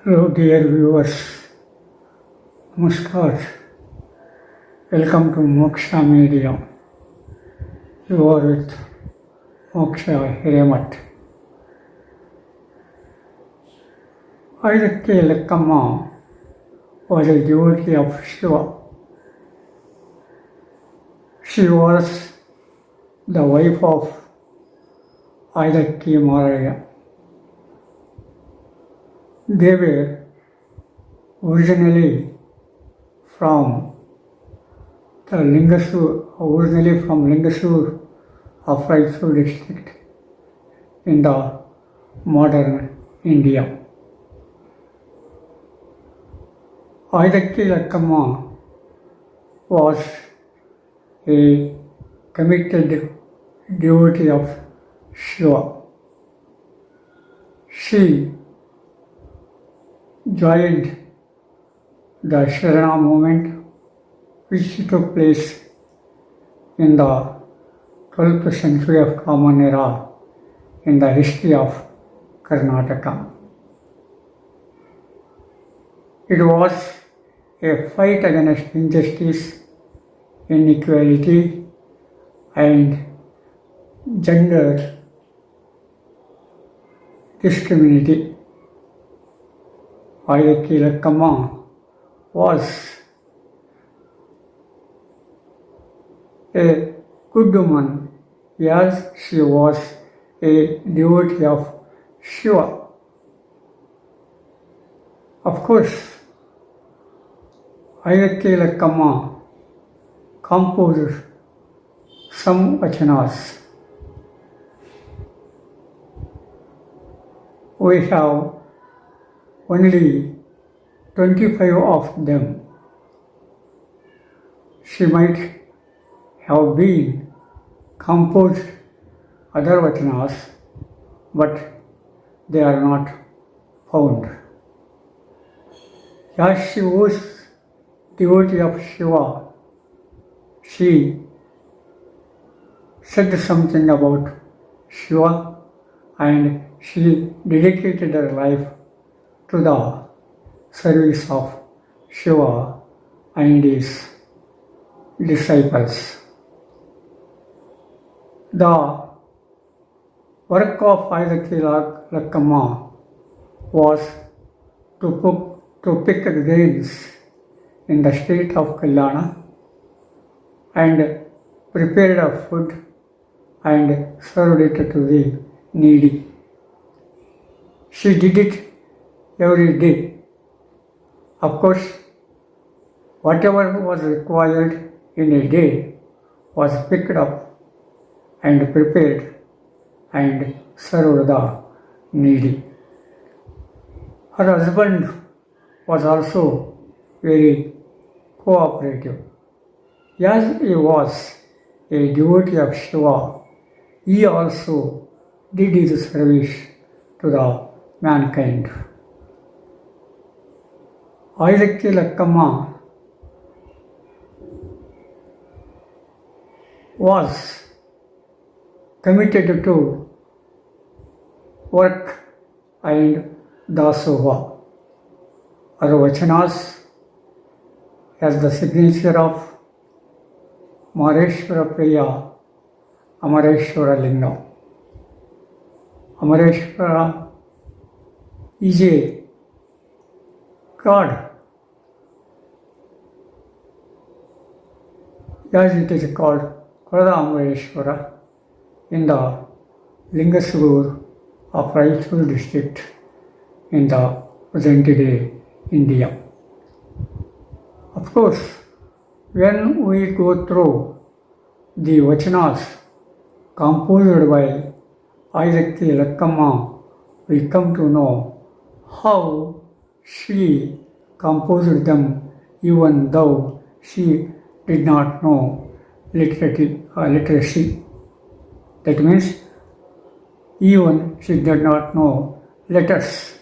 Hello, dear viewers. Namaskar. Welcome to Moksha Media. You are with Moksha Hiremat. Aaydakki Lakkamma was a devotee of Shiva. She was the wife of Aaydakki Maharaya. They were originally from Lingasur of Raipur district in the modern India. Aaydakki Lakkamma was a committed devotee of Shiva. She joined the Sharana movement which took place in the 12th century of Common Era in the history of Karnataka. It was a fight against injustice, inequality and gender discrimination. Aaydakki Lakkamma was a good woman as she was a devotee of Shiva. Of course, Aaydakki Lakkamma composed some vachanas. We have only 25 of them. She might have been composed other vachanas, but they are not found. As she was devotee of Shiva, she said something about Shiva and she dedicated her life to the service of Shiva and his disciples. The work of Aaydakki Lakkamma was to pick grains in the state of Kalyana and prepared a food and served it to the needy. She did it every day. Of course, whatever was required in a day was picked up and prepared and served the needy. Her husband was also very cooperative. As he was a devotee of Shiva, he also did his service to the mankind. Aaydakki Lakkamma was committed to work and dasoha. Her vachanas has the signature of Mareshwara Priya Amareshwara Lingam. Amareshwara is a God, as it is called Kolada Amareshwara in the Lingasur of Raipur district in the present day India. Of course, when we go through the vachanas composed by Aaydakki Lakkamma, we come to know how she composed them even though she did not know literacy. That means even she did not know letters.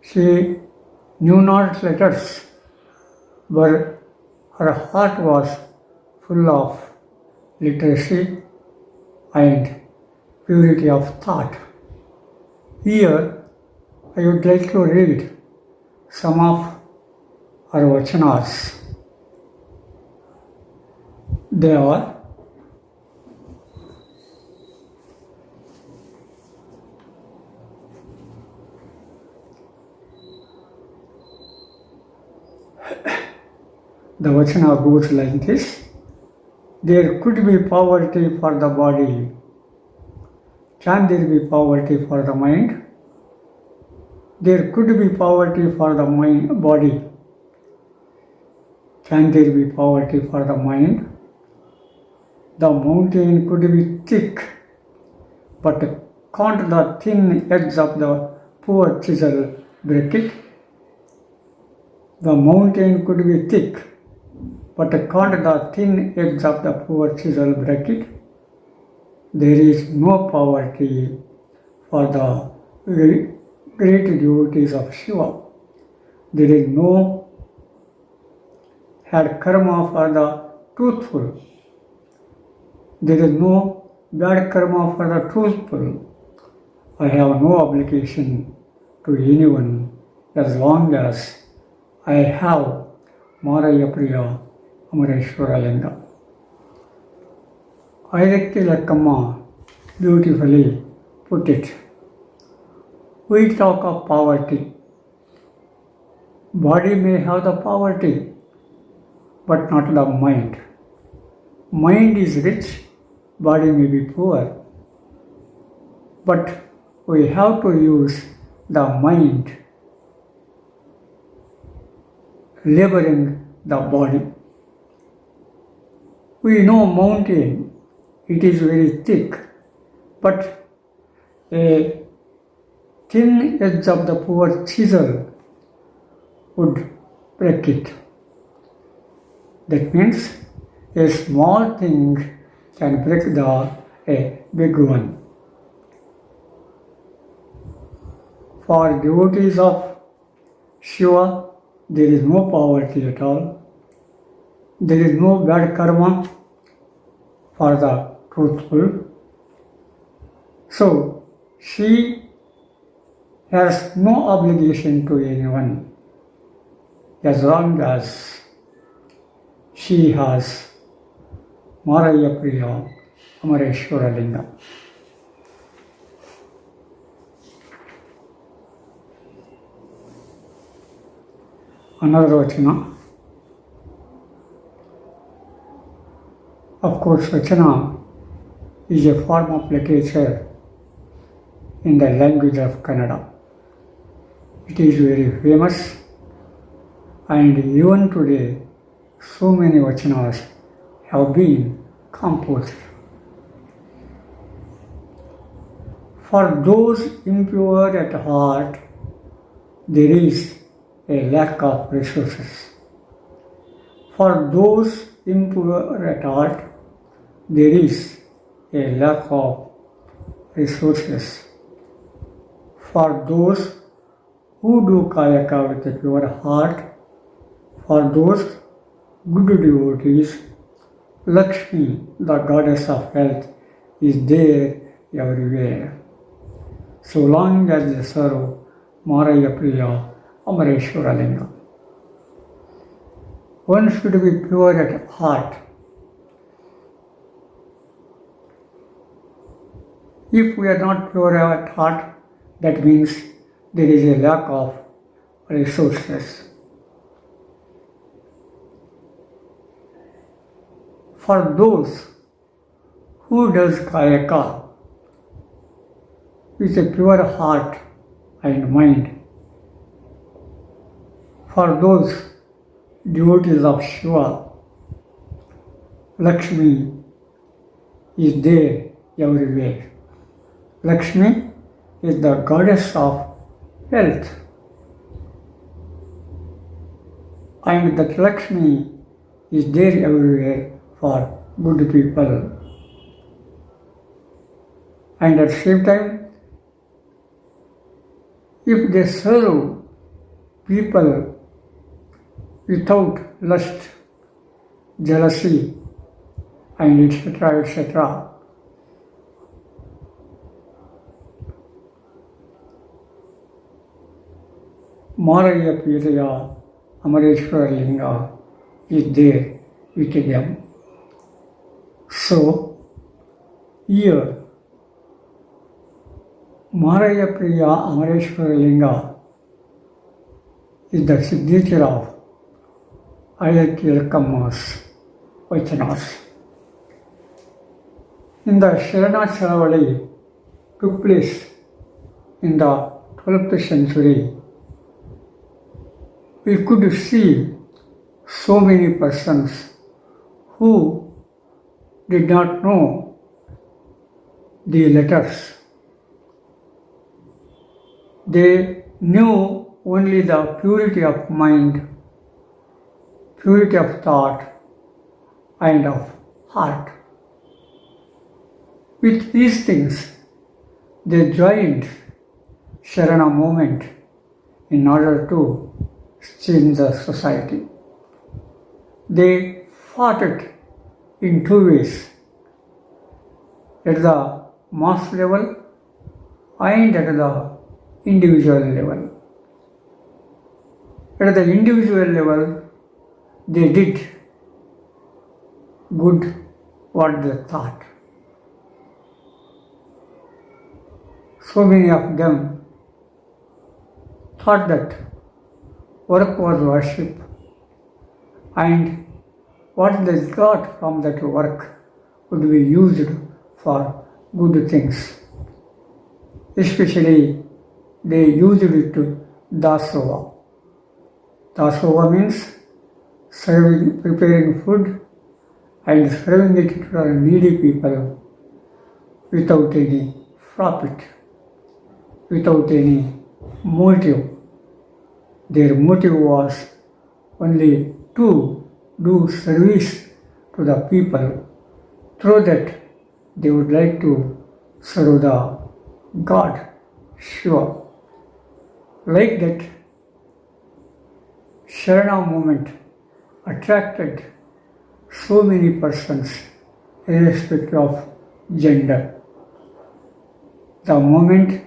She knew not letters, but her heart was full of literacy and purity of thought. Here, I would like to read some of her vachanas. They are: the vachana goes like this: there could be poverty for the body. Can there be poverty for the mind? There could be poverty for the body. Can there be poverty for the mind? The mountain could be thick, but can't the thin edge of the poor chisel break it? The mountain could be thick, but can't the thin edge of the poor chisel break it? There is no poverty for the great devotees of Shiva. There is no had karma for the truthful. There is no bad karma for the truthful. I have no obligation to anyone as long as I have Maraya Priya Amareshwara Linga. Aaydakki Lakkamma beautifully put it. We talk of poverty. Body may have the poverty, but not the mind. Mind is rich, body may be poor. But we have to use the mind, laboring the body. We know mountain, it is very thick, but a thin edge of the poor chisel would break it. That means a small thing can break a big one. For devotees of Shiva, there is no poverty at all. There is no bad karma for the truthful. So, she has no obligation to anyone as long as she has Maraya Priya Amareshwara Linga. Another vachana. Of course, vachana is a form of literature in the language of Kannada. It is very famous, and even today so many vachanas have been composed. For those impure at heart, there is a lack of resources. For those impure at heart, there is a lack of resources. For those who do kayaka with a pure heart, for those good devotees, Lakshmi, the goddess of health, is there everywhere. So long as they serve Maraya Priya Amareshwara Linga. One should be pure at heart. If we are not pure at heart, that means there is a lack of resources. For those who does kayaka with a pure heart and mind, for those devotees of Shiva, Lakshmi is there everywhere. Lakshmi is the goddess of wealth, and that Lakshmi is there everywhere for good people. And at the same time, if they serve people without lust, jealousy, and etc., Maraya Piraya Amareshwara Linga is there with them. So, here, Maraya Priya Amareshwara Linga is the signature of Aaydakki Lakkamma's Vachanas. In the Sharana Chalavali took place in the 12th century, we could see so many persons who did not know the letters. They knew only the purity of mind, purity of thought, and of heart. With these things, they joined Sharana movement in order to change the society. They fought it in two ways, at the mass level and at the individual level. At the individual level, they did good what they thought. So many of them thought that work was worship, and what they got from that work would be used for good things. Especially, they used it to dasova. Dasova means preparing food and serving it to the needy people without any profit, without any motive. Their motive was only to do service to the people. Through that, they would like to serve the God, Shiva. Like that, Sharana movement attracted so many persons irrespective of gender. The movement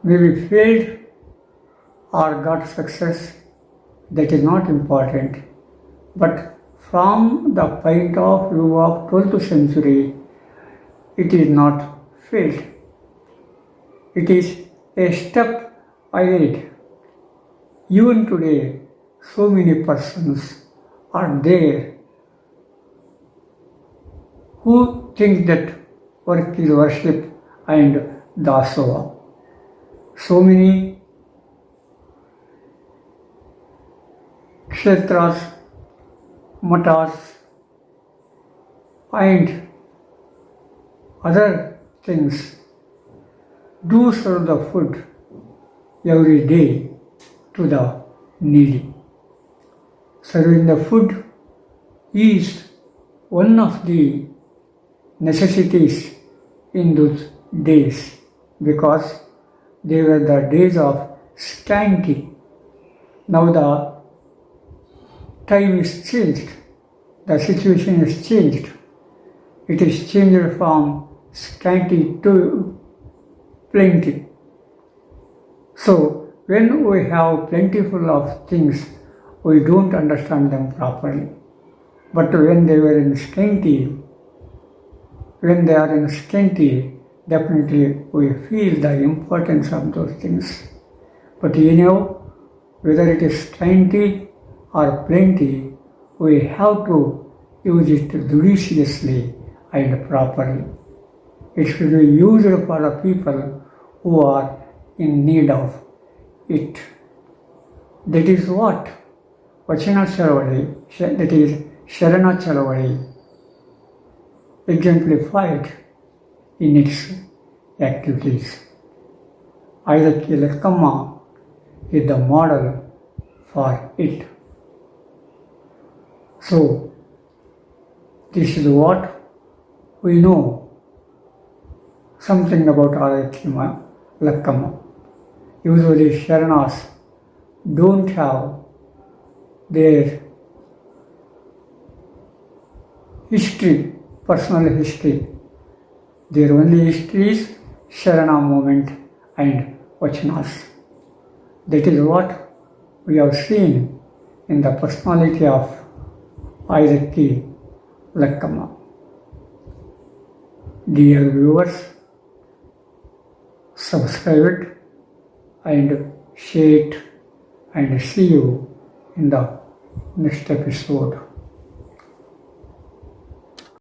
may be failed or got success, that is not important. But from the point of view of 12th century, it is not failed. It is a step ahead. Even today, so many persons are there who think that work is worship and dasova. So many kshetras, matas, and other things do serve the food every day to the needy. Serving the food is one of the necessities in those days, because they were the days of scanty. Now the time is changed, the situation is changed. It is changed from scanty to plenty. So when we have plentiful of things, we don't understand them properly. But when they are in scanty, definitely we feel the importance of those things. But whether it is scanty or plenty, we have to use it judiciously and properly. It should be used for the people who are in need of it. That is what Vachana Chalavali, that is Sharana Chalavali, exemplified in its activities. Aaydakki Lakkamma is the model for it. So, this is what we know something about Aaydakki Lakkamma. Usually Sharanas don't have their history, personal history. Their only history is Sharana movement and Vachanas. That is what we have seen in the personality of Aaydakki Lakkamma. Dear viewers, subscribe it and share it and see you in the next episode.